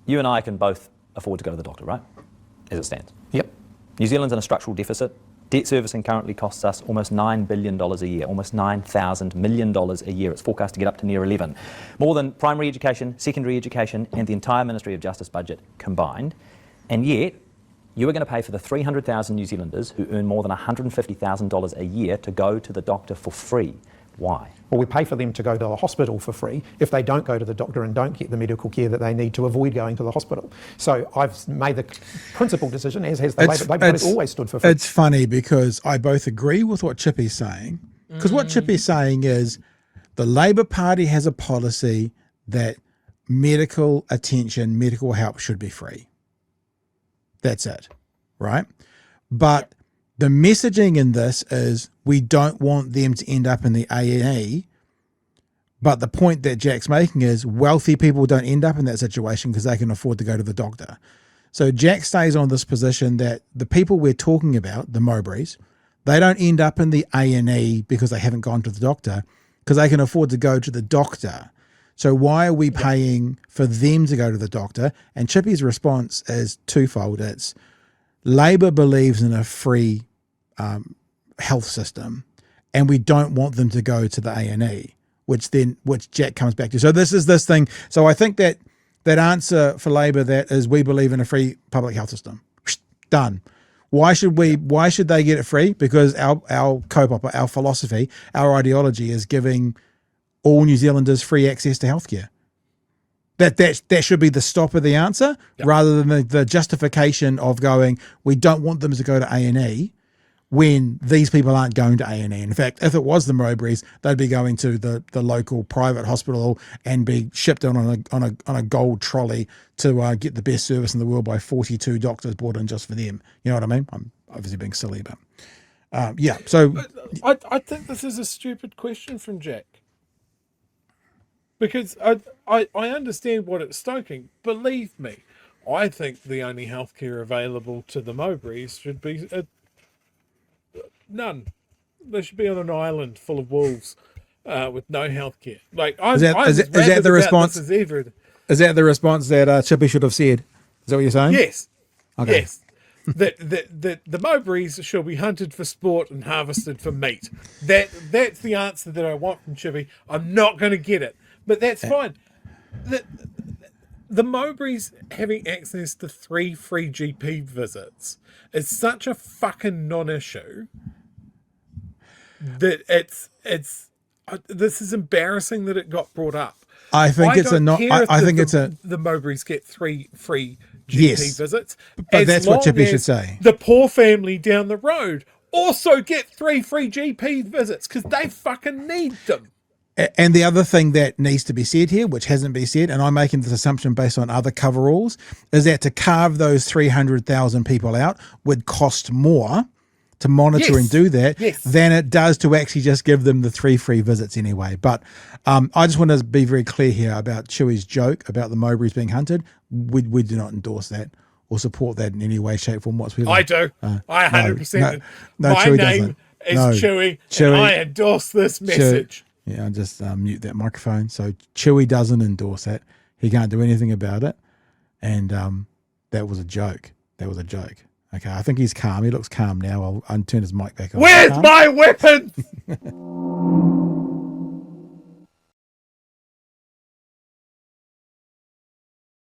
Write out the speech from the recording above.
you and I can both afford to go to the doctor, right? As it stands. Yep. New Zealand's in a structural deficit. Debt servicing currently costs us almost $9 billion a year, almost $9,000 million a year. It's forecast to get up to near 11. More than primary education, secondary education, and the entire Ministry of Justice budget combined. And yet, you are going to pay for the 300,000 New Zealanders who earn more than $150,000 a year to go to the doctor for free. Why? Well, we pay for them to go to the hospital for free if they don't go to the doctor and don't get the medical care that they need to avoid going to the hospital. So I've made the principal decision, as has the Labour Party, it's always stood for free. It's funny because I both agree with what Chippy's saying, because what Chippy's saying is the Labour Party has a policy that medical attention, medical help should be free. That's it, right? But the messaging in this is we don't want them to end up in the A&E, but the point that Jack's making is wealthy people don't end up in that situation because they can afford to go to the doctor. So Jack stays on this position that the people we're talking about, the Mowbrays, they don't end up in the A&E because they haven't gone to the doctor, because they can afford to go to the doctor. So why are we paying for them to go to the doctor? And Chippy's response is twofold. It's Labour believes in a free health system, and we don't want them to go to the A&E, which Jack comes back to. So this is this thing. So I think that answer for Labour, that is, we believe in a free public health system. Done. Why should they get it free? Because our co-op, our philosophy, our ideology is giving all New Zealanders free access to healthcare. That should be the stop of the answer, rather than the justification of going, we don't want them to go to A&E when these people aren't going to A&E. In fact, if it was the Mowbrays, they'd be going to the local private hospital and be shipped on a gold trolley to get the best service in the world by 42 doctors brought in just for them. You know what I mean? I'm obviously being silly, but So I think this is a stupid question from Jack. Because I understand what it's stoking. Believe me, I think the only healthcare available to the Mowbrays should be none. They should be on an island full of wolves with no healthcare. Like, is that the response? Is that the response that Chippy should have said? Is that what you're saying? Yes. Okay. Yes. That the Mowbrays shall be hunted for sport and harvested for meat. That's the answer that I want from Chippy. I'm not going to get it. But that's fine. The Mowbrays having access to 3 free GP visits is such a fucking non-issue that this is embarrassing that it got brought up. I think the Mowbrays get 3 free GP visits. But that's what Chippy should say. The poor family down the road also get 3 free GP visits because they fucking need them. And the other thing that needs to be said here, which hasn't been said, and I'm making this assumption based on other coveralls, is that to carve those 300,000 people out would cost more to monitor and do that than it does to actually just give them the 3 free visits anyway. But I just want to be very clear here about Chewie's joke about the Mowbrays being hunted. We do not endorse that or support that in any way, shape, form whatsoever. I do. I 100%. No, my Chewie name is Chewie, and I endorse this message. Yeah, I'll just mute that microphone. So Chewie doesn't endorse it. He can't do anything about it. And that was a joke. That was a joke. Okay, I think he's calm. He looks calm now. I'll turn his mic back on. Where's my weapon?